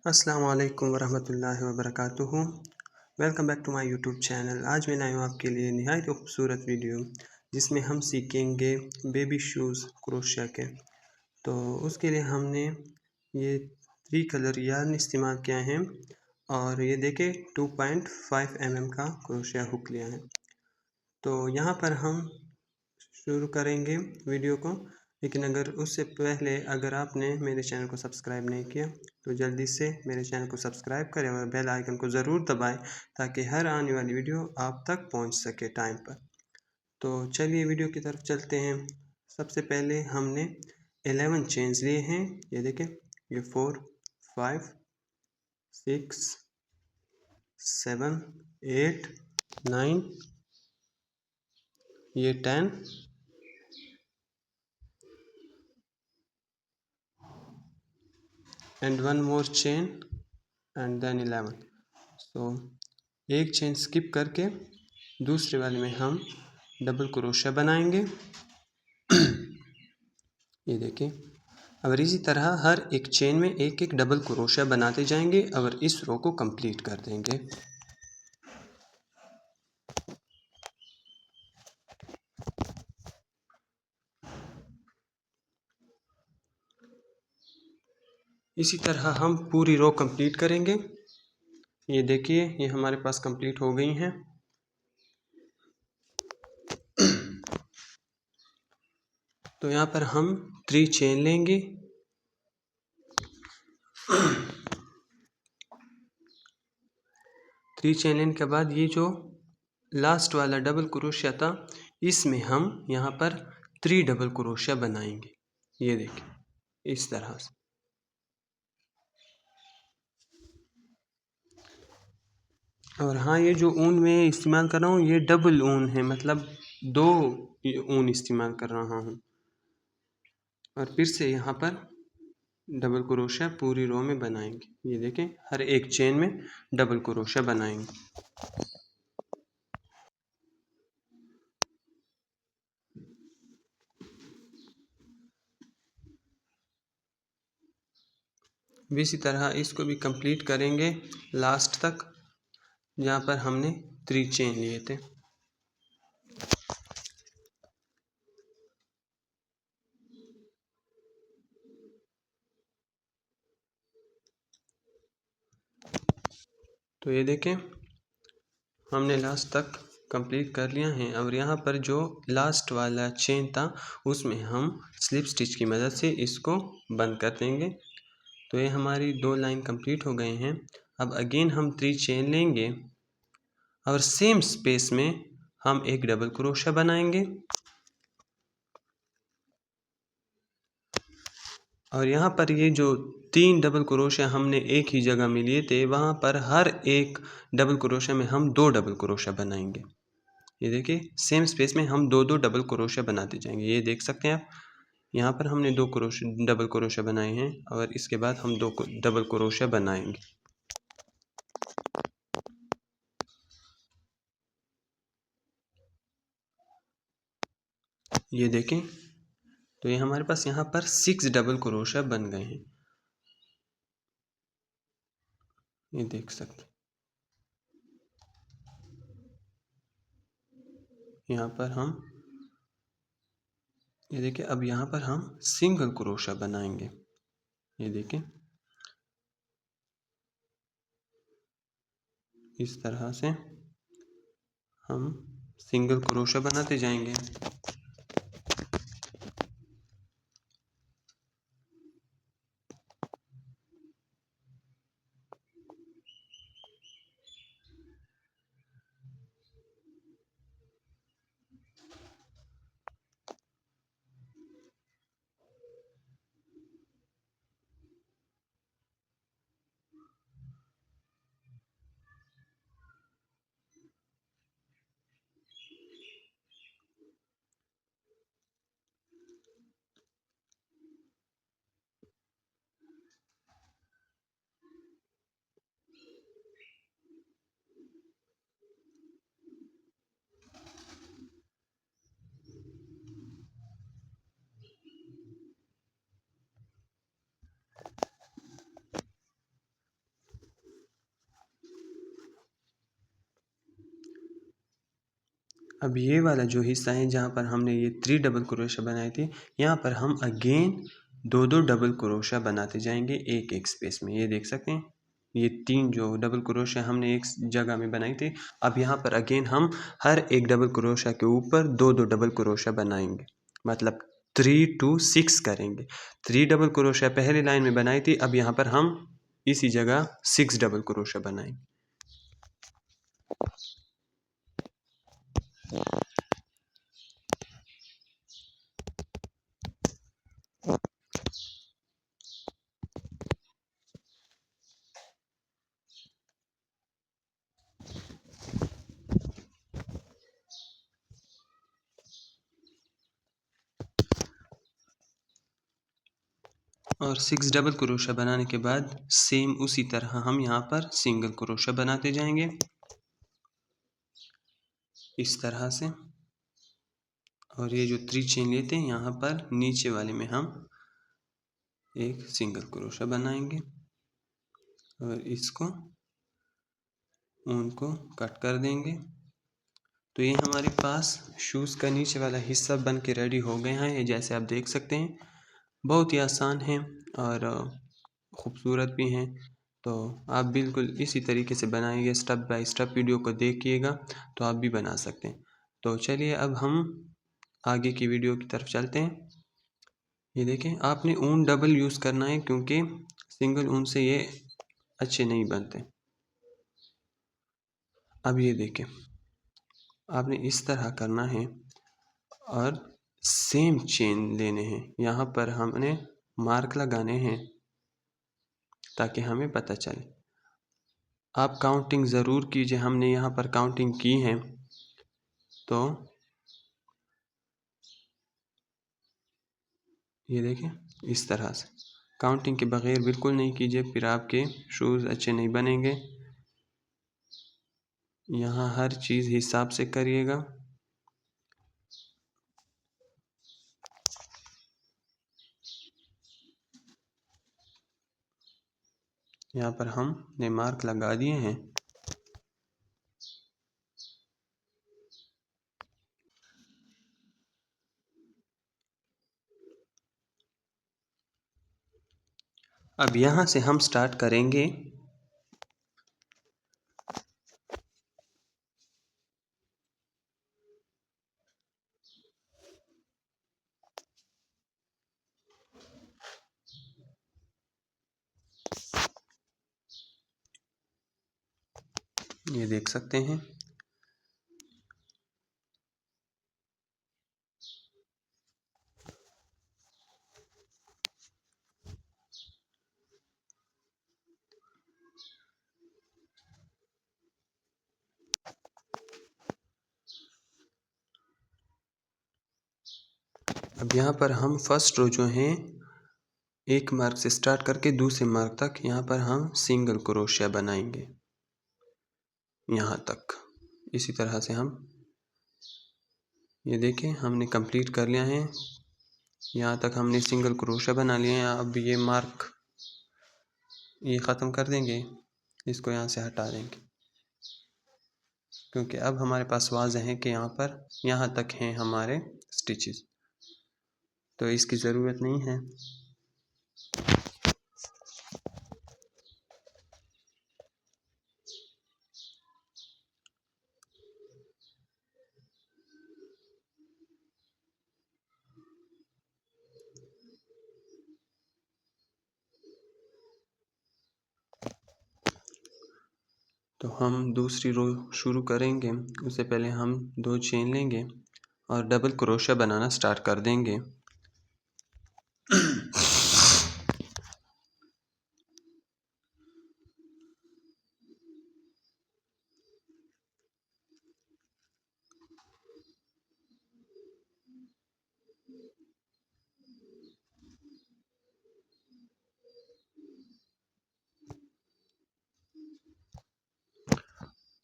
अस्सलाम वालेकुम वरहमतुल्लाहि वबरकातुहू। Welcome back to my YouTube channel. आज मैं लाया हूँ आपके लिए निहायत खूबसूरत वीडियो जिसमें हम सीखेंगे बेबी शूज़ क्रोशिया के। तो उसके लिए हमने ये 3 कलर यार्न इस्तेमाल किया है और ये देखें 2.5 mm का क्रोशिया हुक लिया है। तो यहाँ पर हम शुरू करेंगे वीडियो को, लेकिन अगर उससे पहले अगर आपने मेरे चैनल को सब्सक्राइब नहीं किया तो जल्दी से मेरे चैनल को सब्सक्राइब करें और बेल आइकन को ज़रूर दबाएं ताकि हर आने वाली वीडियो आप तक पहुंच सके टाइम पर। तो चलिए वीडियो की तरफ चलते हैं। सबसे पहले हमने 11 चेन्स लिए हैं। ये देखें, ये 4 5 6 7 8 9, ये 10 and one more chain and then 11। सो एक चेन स्किप करके दूसरे वाले में हम डबल क्रोशिया बनाएंगे। ये देखिए, और इसी तरह हर एक चेन में एक एक डबल क्रोशिया बनाते जाएंगे और इस रो को कंप्लीट कर देंगे। इसी तरह हम पूरी रो कंप्लीट करेंगे। ये देखिए, ये हमारे पास कंप्लीट हो गई हैं। तो यहाँ पर हम 3 चेन लेंगे। थ्री चेन लेने के बाद ये जो लास्ट वाला डबल क्रोशिया था इसमें हम यहाँ पर 3 डबल क्रोशिया बनाएंगे। ये देखिए, इस तरह से। और हाँ, ये जो ऊन मैं इस्तेमाल कर रहा हूँ ये डबल ऊन है, मतलब 2 ऊन इस्तेमाल कर रहा हूँ। और फिर से यहाँ पर डबल क्रोशिया पूरी रो में बनाएंगे। ये देखें, हर एक चेन में डबल क्रोशिया बनाएंगे। इसी तरह इसको भी कंप्लीट करेंगे लास्ट तक, जहाँ पर हमने 3 चेन लिए थे। तो ये देखें, हमने लास्ट तक कंप्लीट कर लिया है। और यहाँ पर जो लास्ट वाला चेन था उसमें हम स्लिप स्टिच की मदद से इसको बंद कर देंगे। तो ये हमारी 2 लाइन कंप्लीट हो गए हैं। अब अगेन हम 3 चेन लेंगे और सेम स्पेस में हम एक डबल क्रोशिया बनाएंगे। और यहाँ पर ये जो 3 डबल क्रोशिया हमने एक ही जगह में लिए थे, वहाँ पर हर एक डबल क्रोशिया में हम 2 डबल क्रोशिया बनाएंगे। ये देखिए, सेम स्पेस में हम 2 डबल क्रोशिया बनाते जाएंगे। ये देख सकते हैं आप, यहाँ पर हमने 2 डबल क्रोशिया बनाए हैं और इसके बाद हम 2 डबल क्रोशिया बनाएंगे। ये देखें, तो ये हमारे पास यहाँ पर 6 डबल क्रोशिया बन गए हैं। ये देख सकते हैं, यहाँ पर हम, ये देखिए, अब यहाँ पर हम सिंगल क्रोशिया बनाएंगे। ये देखें, इस तरह से हम सिंगल क्रोशिया बनाते जाएंगे। अब ये वाला जो हिस्सा है जहाँ पर हमने ये 3 डबल क्रोशिया बनाए थे, यहाँ पर हम अगेन 2-2 डबल क्रोशिया बनाते जाएंगे एक एक स्पेस में। ये देख सकते हैं, ये 3 जो डबल क्रोशिया हमने एक जगह में बनाए थे, अब यहाँ पर अगेन हम हर एक डबल क्रोशिया के ऊपर 2-2 डबल क्रोशिया बनाएंगे, मतलब 3 to 6 करेंगे। 3 डबल क्रोशिया पहली लाइन में बनाई थी, अब यहाँ पर हम इसी जगह 6 डबल क्रोशिया बनाएंगे। और 6 डबल क्रोशिया बनाने के बाद सेम उसी तरह हम यहाँ पर सिंगल क्रोशिया बनाते जाएंगे इस तरह से। और ये जो 3 चेन लेते हैं, यहाँ पर नीचे वाले में हम एक सिंगल क्रोशिया बनाएंगे और इसको ऊन को कट कर देंगे। तो ये हमारे पास शूज़ का नीचे वाला हिस्सा बन के रेडी हो गया है। जैसे आप देख सकते हैं, बहुत ही आसान है और ख़ूबसूरत भी हैं। तो आप बिल्कुल इसी तरीके से बनाएंगे, स्टेप बाय स्टेप वीडियो को देखिएगा तो आप भी बना सकते हैं। तो चलिए अब हम आगे की वीडियो की तरफ चलते हैं। ये देखें, आपने ऊन डबल यूज़ करना है क्योंकि सिंगल ऊन से ये अच्छे नहीं बनते। अब ये देखें, आपने इस तरह करना है और सेम चेन लेने हैं। यहाँ पर हमने मार्क लगाने हैं ताकि हमें पता चले। आप काउंटिंग ज़रूर कीजिए, हमने यहाँ पर काउंटिंग की है। तो ये देखें, इस तरह से काउंटिंग के बग़ैर बिल्कुल नहीं कीजिए, फिर आपके शूज़ अच्छे नहीं बनेंगे। यहाँ हर चीज़ हिसाब से करिएगा। यहाँ पर हमने मार्क लगा दिए हैं। अब यहाँ से हम स्टार्ट करेंगे ये देख सकते हैं। अब यहाँ पर हम फर्स्ट रो जो हैं, एक मार्क से स्टार्ट करके दूसरे मार्क तक यहाँ पर हम सिंगल क्रोशिया बनाएंगे यहाँ तक। इसी तरह से हम ये देखें, हमने कंप्लीट कर लिया है। यहाँ तक हमने सिंगल क्रोशिया बना लिए हैं। अब ये मार्क ये ख़त्म कर देंगे, इसको यहाँ से हटा देंगे क्योंकि अब हमारे पास वाज़ेह है कि यहाँ पर यहाँ तक हैं हमारे स्टिचेस, तो इसकी ज़रूरत नहीं है। तो हम दूसरी रो शुरू करेंगे, उससे पहले हम 2 चेन लेंगे और डबल क्रोशिया बनाना स्टार्ट कर देंगे।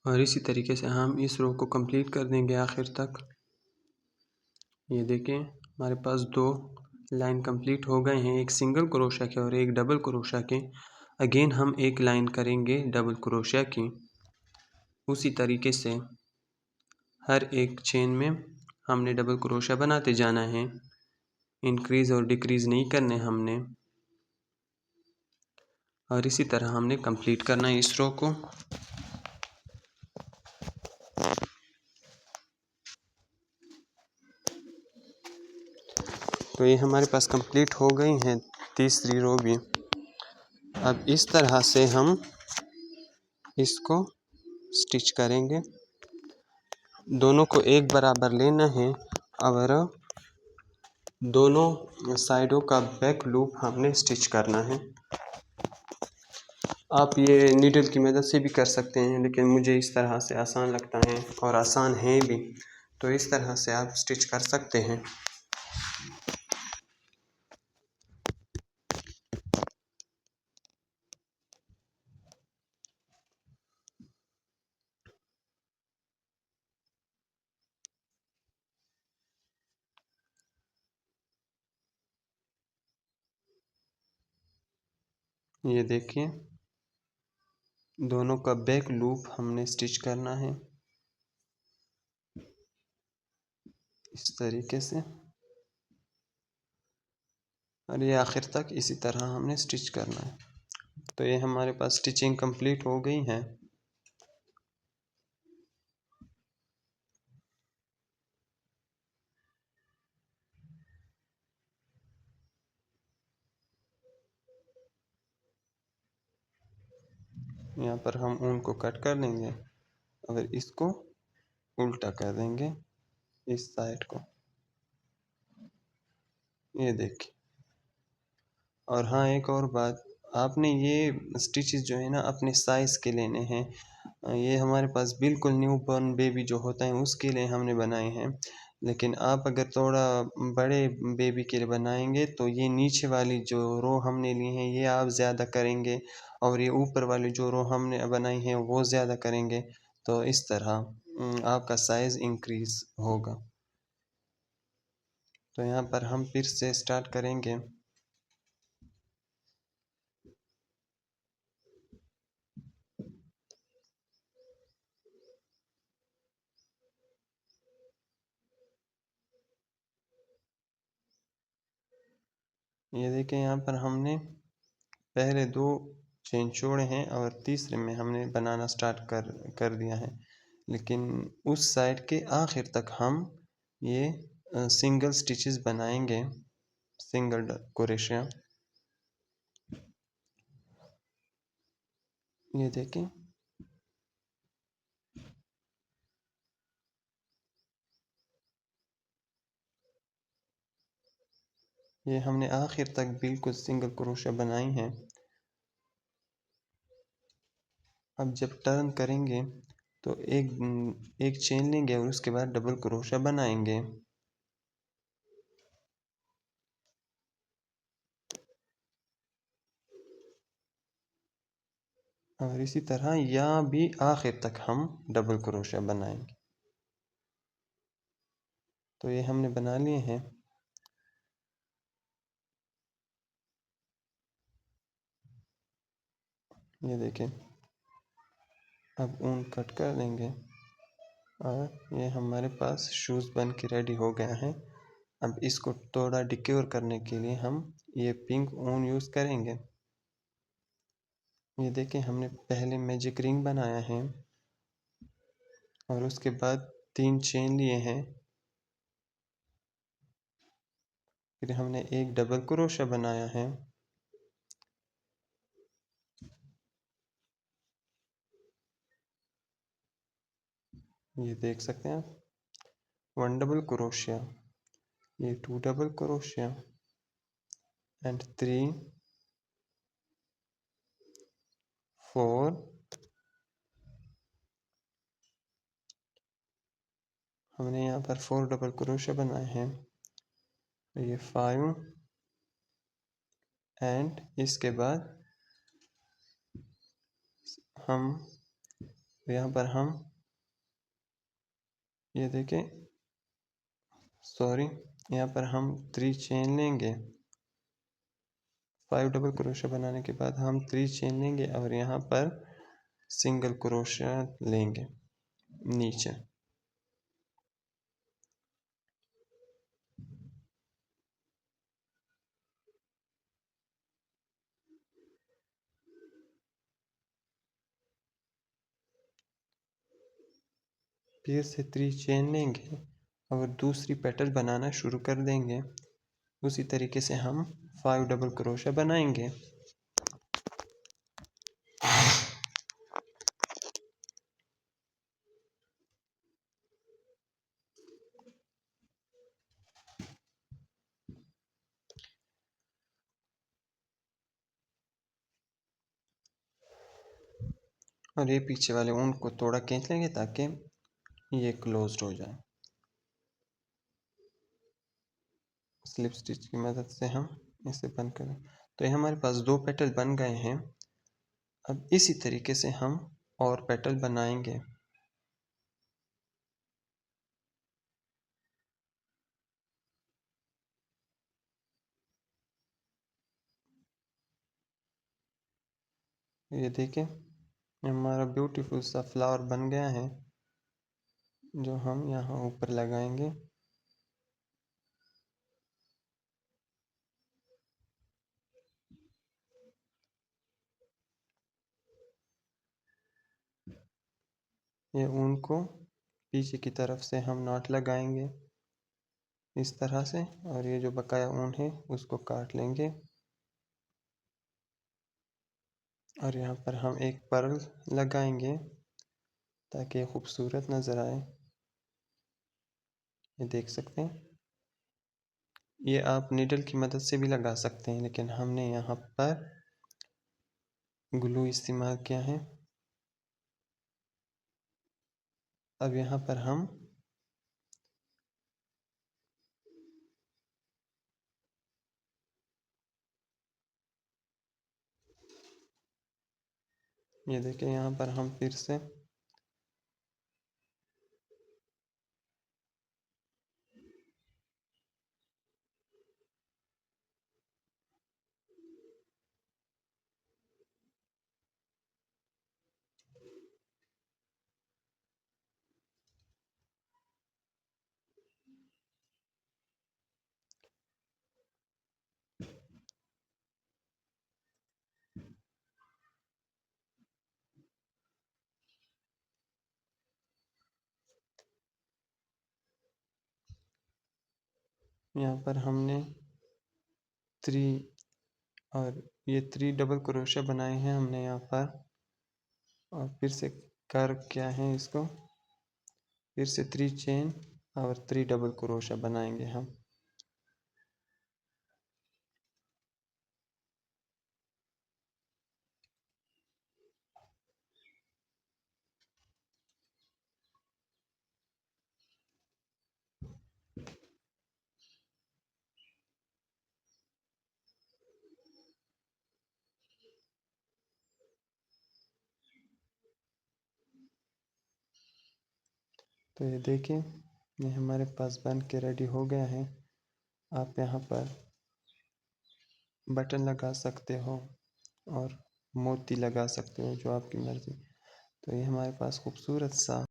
और इसी तरीके से हम इस रो को कंप्लीट कर देंगे आखिर तक। ये देखें, हमारे पास 2 लाइन कंप्लीट हो गए हैं, एक सिंगल क्रोशिया के और एक डबल क्रोशिया के। अगेन हम एक लाइन करेंगे डबल क्रोशिया की। उसी तरीके से हर एक चेन में हमने डबल क्रोशिया बनाते जाना है, इंक्रीज और डिक्रीज नहीं करने हमने, और इसी तरह हमने कंप्लीट करना है इस रो को। तो ये हमारे पास कंप्लीट हो गई हैं तीसरी रो भी। अब इस तरह से हम इसको स्टिच करेंगे, दोनों को एक बराबर लेना है और दोनों साइडों का बैक लूप हमने स्टिच करना है। आप ये नीडल की मदद से भी कर सकते हैं, लेकिन मुझे इस तरह से आसान लगता है और आसान है भी, तो इस तरह से आप स्टिच कर सकते हैं। ये देखिए, दोनों का बैक लूप हमने स्टिच करना है इस तरीके से, और ये आखिर तक इसी तरह हमने स्टिच करना है। तो ये हमारे पास स्टिचिंग कंप्लीट हो गई है। यहाँ पर हम ऊन को कट कर देंगे और इसको उल्टा कर देंगे इस साइड को, ये देखिए। और हाँ, एक और बात, आपने ये स्टिचेस जो है ना अपने साइज़ के लेने हैं। ये हमारे पास बिल्कुल न्यू बॉर्न बेबी जो होता है उसके लिए हमने बनाए हैं, लेकिन आप अगर थोड़ा बड़े बेबी के लिए बनाएंगे तो ये नीचे वाली जो रो हमने ली है ये आप ज़्यादा करेंगे, और ये ऊपर वाली जो रो हमने बनाई है वो ज़्यादा करेंगे, तो इस तरह आपका साइज़ इंक्रीज़ होगा। तो यहाँ पर हम फिर से स्टार्ट करेंगे। ये देखिए, यहाँ पर हमने पहले दो चेन छोड़े हैं और तीसरे में हमने बनाना स्टार्ट कर दिया है, लेकिन उस साइड के आखिर तक हम ये सिंगल स्टिचेस बनाएंगे, सिंगल क्रोशिया। ये देखें, ये हमने आखिर तक बिल्कुल सिंगल क्रोशिया बनाई हैं। अब जब टर्न करेंगे तो एक चेन लेंगे और उसके बाद डबल क्रोशिया बनाएंगे, और इसी तरह यहाँ भी आखिर तक हम डबल क्रोशिया बनाएंगे। तो ये हमने बना लिए हैं। ये देखें, अब ऊन कट कर देंगे और ये हमारे पास शूज़ बन के रेडी हो गया है। अब इसको थोड़ा डिक्योर करने के लिए हम ये पिंक ऊन यूज़ करेंगे। ये देखें, हमने पहले मैजिक रिंग बनाया है और उसके बाद 3 चेन लिए हैं, फिर हमने एक डबल क्रोशिया बनाया है, ये देख सकते हैं आप, 1 डबल क्रोशिया, ये 2 डबल क्रोशिया एंड 3 4, हमने यहाँ पर 4 डबल क्रोशिया बनाए हैं, ये 5 एंड इसके बाद हम यहाँ पर हम ये देखें, सॉरी, यहाँ पर हम 3 चेन लेंगे, 5 डबल क्रोशिया बनाने के बाद हम 3 चेन लेंगे और यहाँ पर सिंगल क्रोशिया लेंगे नीचे। फिर से 3 चेन लेंगे और दूसरी पेटल बनाना शुरू कर देंगे। उसी तरीके से हम 5 डबल क्रोशा बनाएंगे। और ये पीछे वाले ऊन को थोड़ा खींच लेंगे ताकि ये क्लोज्ड हो जाए। स्लिप स्टिच की मदद से हम इसे बंद करें। तो ये हमारे पास 2 पेटल बन गए हैं। अब इसी तरीके से हम और पेटल बनाएंगे। ये देखिए हमारा ब्यूटीफुल सा फ्लावर बन गया है जो हम यहाँ ऊपर लगाएंगे। ये ऊन को पीछे की तरफ से हम नॉट लगाएंगे इस तरह से, और ये जो बकाया ऊन है उसको काट लेंगे और यहाँ पर हम एक पर्ल लगाएंगे ताकि ये खूबसूरत नज़र आए। ये देख सकते हैं, ये आप नीडल की मदद से भी लगा सकते हैं, लेकिन हमने यहाँ पर ग्लू इस्तेमाल किया है। अब यहाँ पर हम ये देखें, यहाँ पर हम फिर से यहाँ पर हमने 3 और ये 3 डबल क्रोशिया बनाए हैं हमने यहाँ पर, और फिर से कर्व किया है इसको। फिर से 3 चेन और 3 डबल क्रोशिया बनाएंगे हम। तो ये देखिए, ये हमारे पास बन के रेडी हो गया है। आप यहाँ पर बटन लगा सकते हो और मोती लगा सकते हो, जो आपकी मर्ज़ी। तो ये हमारे पास खूबसूरत सा